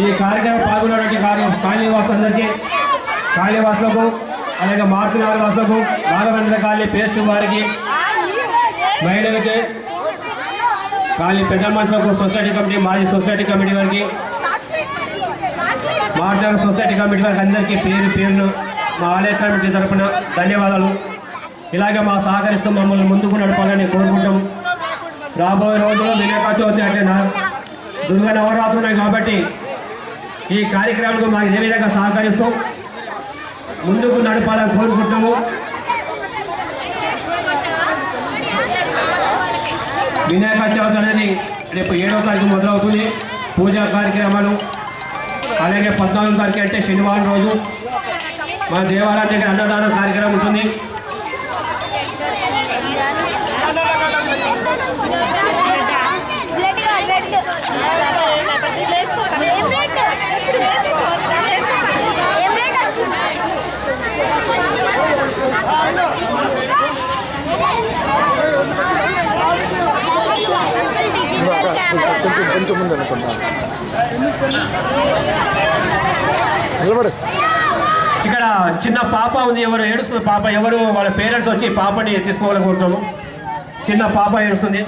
ఈ కార్యక్రమం పాల్గొన్నటువంటి కాళీవాసులందరికీ కాళీవాసులకు అలాగే మార్పునగర్ వాసులకు రాఘవేంద్ర కాళీ పేస్ట్ వారికి మహిళలకి కాళీ పెద్ద మనుషులకు సొసైటీ కమిటీ మాజీ సొసైటీ కమిటీ వారికి మార్పునగర్ సొసైటీ కమిటీ వారికి అందరికీ పేరును మా ఆలయ కమిటీ తరఫున ధన్యవాదాలు. ఇలాగే మా సహకరిస్తూ మమ్మల్ని ముందుకు నడపాలని కోరుకుంటాం. రాబోయే రోజుల్లో వినాయక చవితి అంటే దుర్గా నవరాత్రులు ఉన్నాయి కాబట్టి ఈ కార్యక్రమాలకు మాకు ఏ విధంగా సహకరిస్తూ ముందుకు నడపాలని కోరుకుంటున్నాము. వినాయక చవితి అనేది రేపు 7వ తారీఖు మొదలవుతుంది. పూజా కార్యక్రమాలు అలాగే 14వ తారీఖు అంటే శనివారం రోజు మన దేవాలయం దగ్గర అన్నదాన కార్యక్రమం ఉంటుంది. కొంచెం ముందు అనుకుంటా ఇక్కడ చిన్న పాప ఉంది. ఎవరు ఏడుస్తుంది పాప? ఎవరు వాళ్ళ పేరెంట్స్ వచ్చి పాపని తీసుకోవాలని కోరుతాము. చిన్న పాప ఏడుస్తుంది.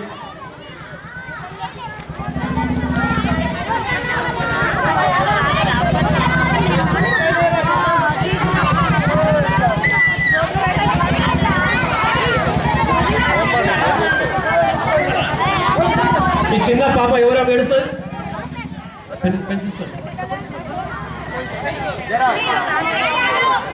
ఈ చిన్న పాప ఎవరో ఏడుస్తుంది.